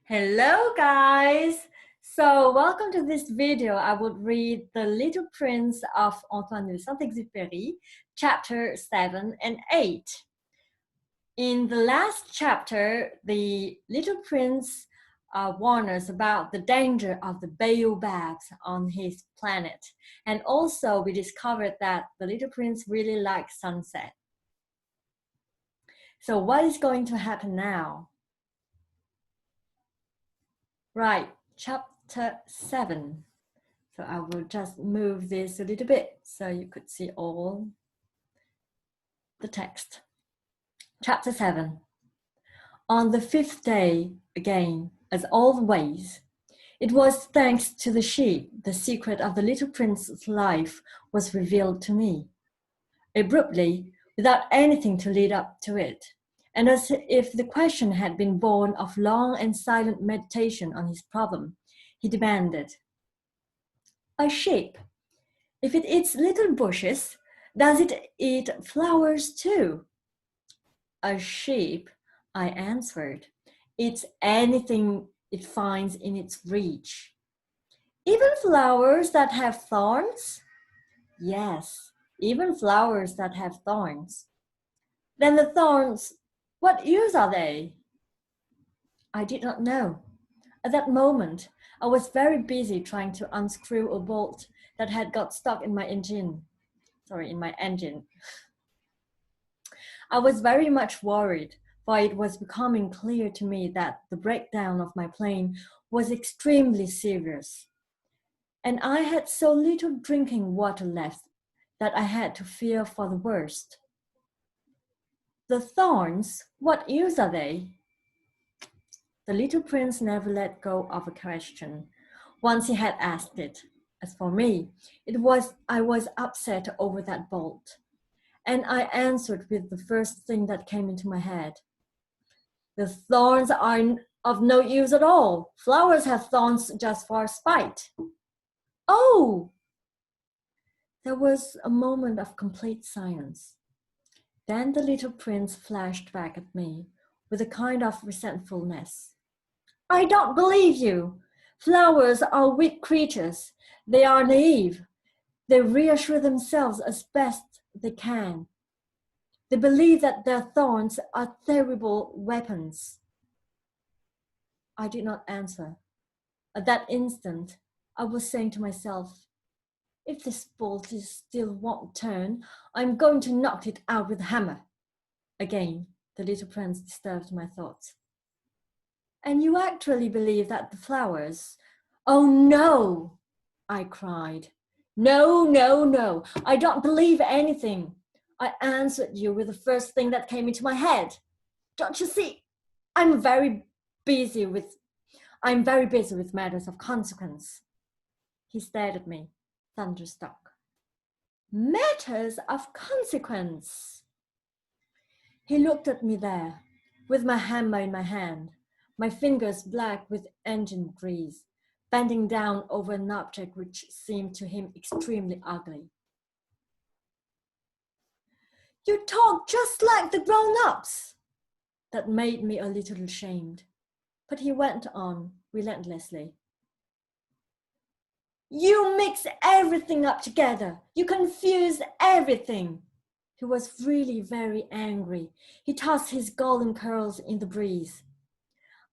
Hello guys! So welcome to this video. I would read The Little Prince of Antoine de Saint-Exupéry, chapter 7 and 8. In the last chapter, the little prince warned us about the danger of the baobabs on his planet. And also we discovered that the little prince really likes sunset. So what is going to happen now? Right, chapter 7. So I will just move this a little bit so you could see all the text. Chapter 7. On the fifth day, again, as always, it was thanks to the sheep the secret of the little prince's life was revealed to me. Abruptly, without anything to lead up to it, and as if the question had been born of long and silent meditation on his problem, he demanded, "A sheep, if it eats little bushes, does it eat flowers too?" "A sheep," I answered, "eats anything it finds in its reach." "Even flowers that have thorns?" "Yes, even flowers that have thorns." "Then the thorns, what use are they?" I did not know. At that moment, I was very busy trying to unscrew a bolt that had got stuck in my engine. I was very much worried, for it was becoming clear to me that the breakdown of my plane was extremely serious. And I had so little drinking water left that I had to fear for the worst. "The thorns, what use are they?" The little prince never let go of a question once he had asked it. As for me, I was upset over that bolt, and I answered with the first thing that came into my head. "The thorns are of no use at all. Flowers have thorns just for spite." "Oh!" There was a moment of complete silence. Then the little prince flashed back at me with a kind of resentfulness. "I don't believe you. Flowers are weak creatures. They are naive. They reassure themselves as best they can. They believe that their thorns are terrible weapons." I did not answer. At that instant, I was saying to myself, if this bolt still won't turn, I'm going to knock it out with a hammer. Again, the little prince disturbed my thoughts. "And you actually believe that the flowers—" "Oh no!" I cried. No, no, no, I don't believe anything. I answered you with the first thing that came into my head. Don't you see? I'm very busy with matters of consequence." He stared at me, thunderstruck. "Matters of consequence?" He looked at me there, with my hammer in my hand, my fingers black with engine grease, bending down over an object which seemed to him extremely ugly. "You talk just like the grown-ups." That made me a little ashamed, but he went on relentlessly. "You mix everything up together. You confuse everything." He was really very angry. He tossed his golden curls in the breeze.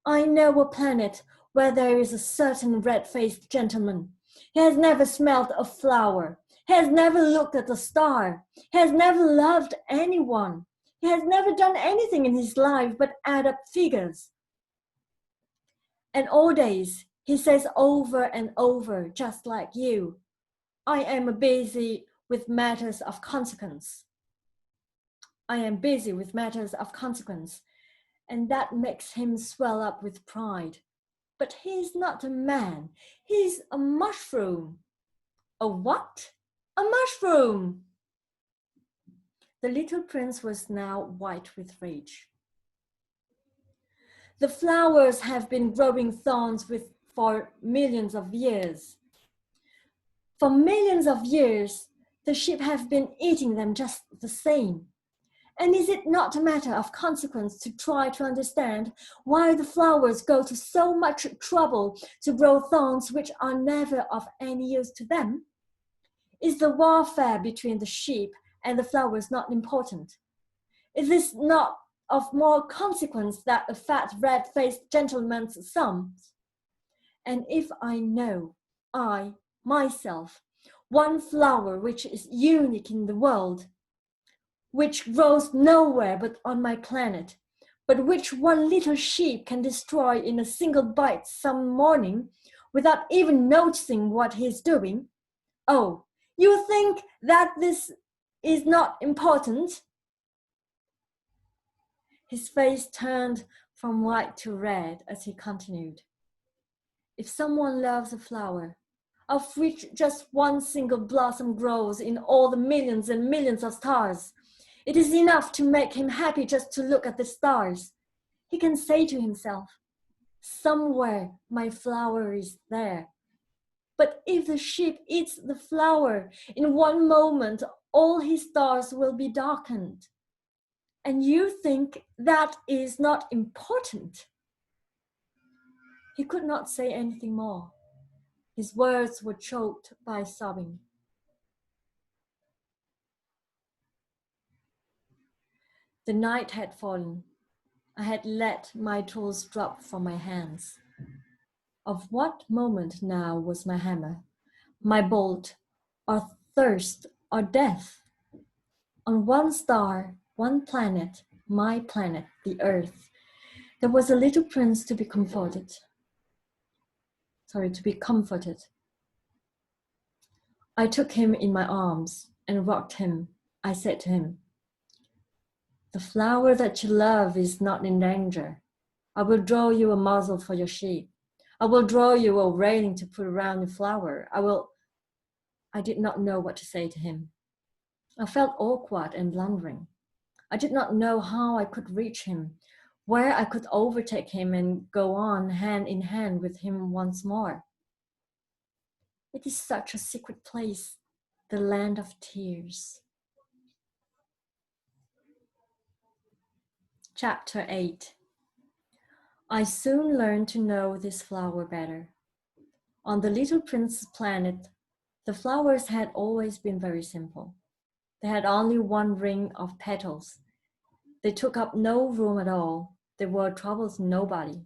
"I know a planet where there is a certain red-faced gentleman. He has never smelled a flower. He has never looked at a star. He has never loved anyone. He has never done anything in his life but add up figures. And all days, he says over and over, just like you, 'I am busy with matters of consequence.' I am busy with matters of consequence, and that makes him swell up with pride. But he's not a man, he's a mushroom." "A what?" "A mushroom." The little prince was now white with rage. "The flowers have been growing thorns for millions of years. For millions of years, the sheep have been eating them just the same. And is it not a matter of consequence to try to understand why the flowers go to so much trouble to grow thorns which are never of any use to them? Is the warfare between the sheep and the flowers not important? Is this not of more consequence that a fat, red-faced gentleman's sons? And if I know, I, myself, one flower which is unique in the world, which grows nowhere but on my planet, but which one little sheep can destroy in a single bite some morning without even noticing what he's doing. Oh, you think that this is not important? His face turned from white to red as he continued. If someone loves a flower, of which just one single blossom grows in all the millions and millions of stars, it is enough to make him happy just to look at the stars. He can say to himself, somewhere my flower is there. But if the sheep eats the flower, in one moment all his stars will be darkened. And you think that is not important? He could not say anything more. His words were choked by sobbing. The night had fallen. I had let my tools drop from my hands. Of what moment now was my hammer, my bolt, or thirst, or death? On one star, one planet, my planet, the earth, there was a little prince to be comforted. I took him in my arms and rocked him. I said to him, the flower that you love is not in danger. I will draw you a muzzle for your sheep. I will draw you a railing to put around the flower. I did not know what to say to him. I felt awkward and blundering. I did not know how I could reach him, where I could overtake him and go on hand in hand with him once more. It is such a secret place, the land of tears. Chapter 8. I soon learned to know this flower better. On the little prince's planet, the flowers had always been very simple. They had only one ring of petals. They took up no room at all. They were trouble to nobody.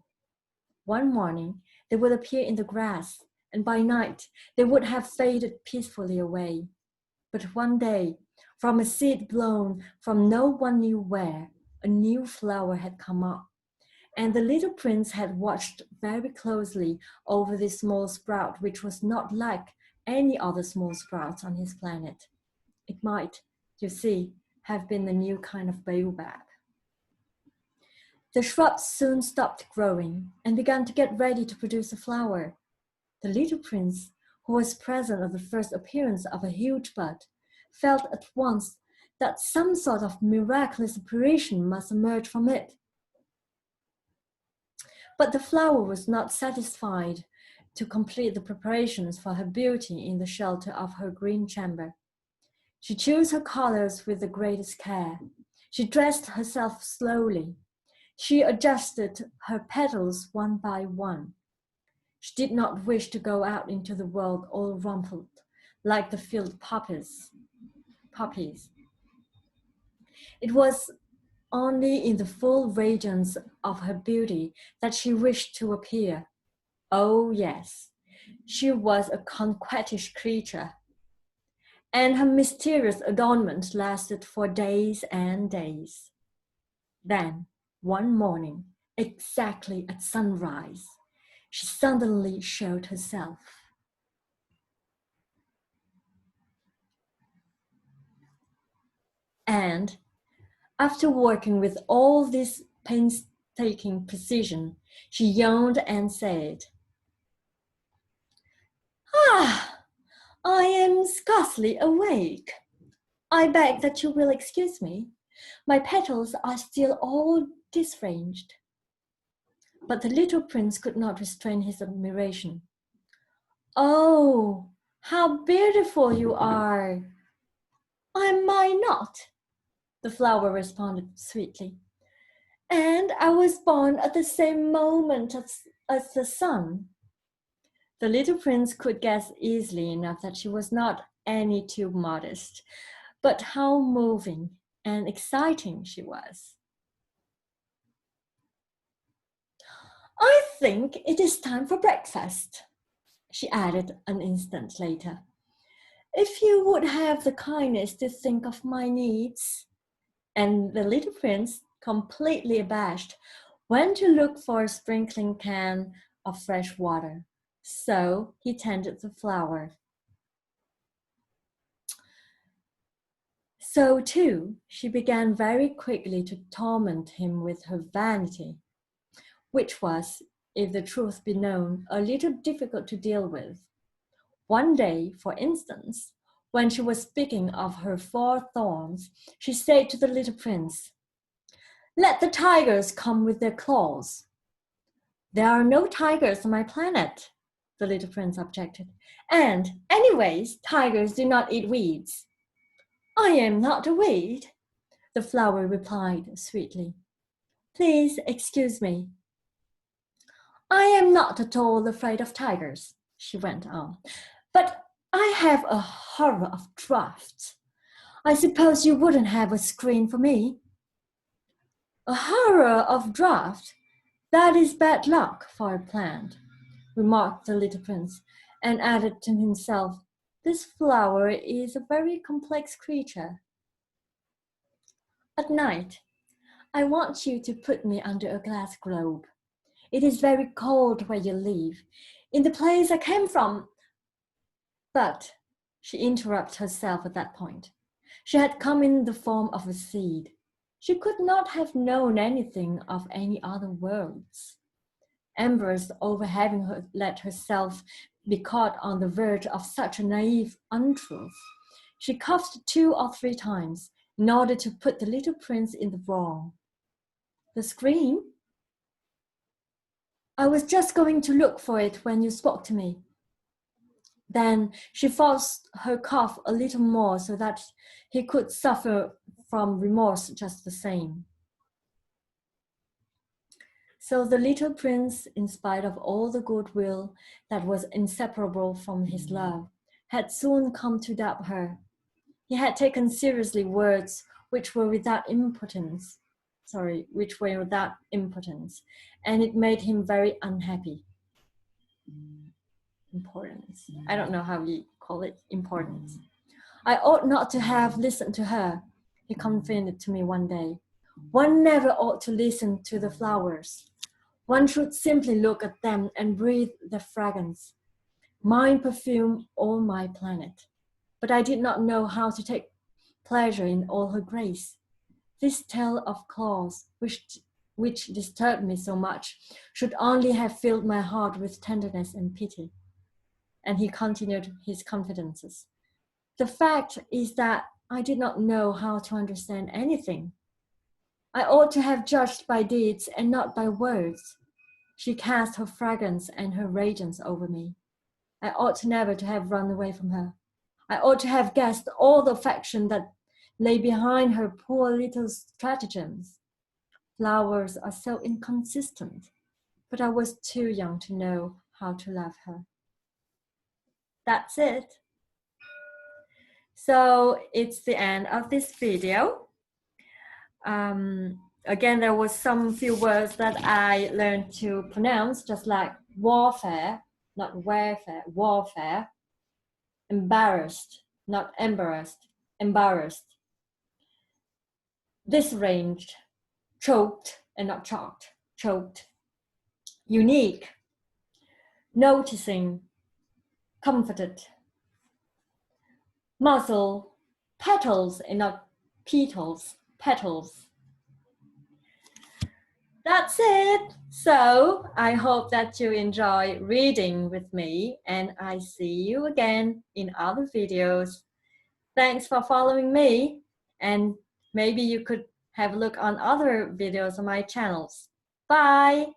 One morning, they would appear in the grass, and by night, they would have faded peacefully away. But one day, from a seed blown from no one knew where, a new flower had come up, and the little prince had watched very closely over this small sprout, which was not like any other small sprouts on his planet. It might, you see, have been a new kind of baobab. The shrubs soon stopped growing and began to get ready to produce a flower. The little prince, who was present at the first appearance of a huge bud, felt at once that some sort of miraculous apparition must emerge from it. But the flower was not satisfied to complete the preparations for her beauty in the shelter of her green chamber. She chose her colors with the greatest care. She dressed herself slowly. She adjusted her petals one by one. She did not wish to go out into the world all rumpled, like the field poppies. It was only in the full radiance of her beauty that she wished to appear. Oh yes, she was a coquettish creature, and her mysterious adornment lasted for days and days. Then, one morning, exactly at sunrise, she suddenly showed herself. And after working with all this painstaking precision, she yawned and said, I am scarcely awake. I beg that you will excuse me. My petals are still all disarranged. But the little prince could not restrain his admiration. Oh, how beautiful you are! Am I not? the flower responded sweetly. And I was born at the same moment as the sun. The little prince could guess easily enough that she was not any too modest, but how moving and exciting she was. I think it is time for breakfast, she added an instant later. If you would have the kindness to think of my needs. And the little prince, completely abashed, went to look for a sprinkling can of fresh water. So he tended the flower. So too, she began very quickly to torment him with her vanity, which was, if the truth be known, a little difficult to deal with. One day, for instance, when she was speaking of her 4 thorns, she said to the little prince, "Let the tigers come with their claws." "There are no tigers on my planet," the little prince objected. "And, anyways, tigers do not eat weeds." "I am not a weed," the flower replied sweetly. "Please excuse me." "I am not at all afraid of tigers," she went on, "but I have a horror of drafts. I suppose you wouldn't have a screen for me?" "A horror of draught? That is bad luck for a plant," remarked the little prince, and added to himself, "This flower is a very complex creature." "At night, I want you to put me under a glass globe. It is very cold where you live, in the place I came from." But she interrupted herself at that point. She had come in the form of a seed. She could not have known anything of any other worlds. Embarrassed over having let herself be caught on the verge of such a naive untruth, she coughed 2 or 3 times in order to put the little prince in the wrong. "The screen? I was just going to look for it when you spoke to me." Then she forced her cough a little more so that he could suffer from remorse just the same. So the little prince, in spite of all the goodwill that was inseparable from his love, had soon come to doubt her. He had taken seriously words which were without importance, and it made him very unhappy. Importance. I don't know how you call it, importance. "I ought not to have listened to her," he confided to me one day. "One never ought to listen to the flowers. One should simply look at them and breathe their fragrance. Mine perfume all my planet. But I did not know how to take pleasure in all her grace. This tale of claws, which disturbed me so much, should only have filled my heart with tenderness and pity." And he continued his confidences. "The fact is that I did not know how to understand anything. I ought to have judged by deeds and not by words. She cast her fragrance and her radiance over me. I ought never to have run away from her. I ought to have guessed all the affection that lay behind her poor little stratagems. Flowers are so inconsistent, but I was too young to know how to love her." That's it. So it's the end of this video. Again, there was some few words that I learned to pronounce, just like warfare, not warfare, warfare. Embarrassed, not embarrassed, embarrassed. Disarranged, choked and not chalked, choked. Unique, noticing, comforted. Muzzle, petals and not petals, petals. That's it. So I hope that you enjoy reading with me, and I see you again in other videos. Thanks for following me, and maybe you could have a look on other videos on my channels. Bye.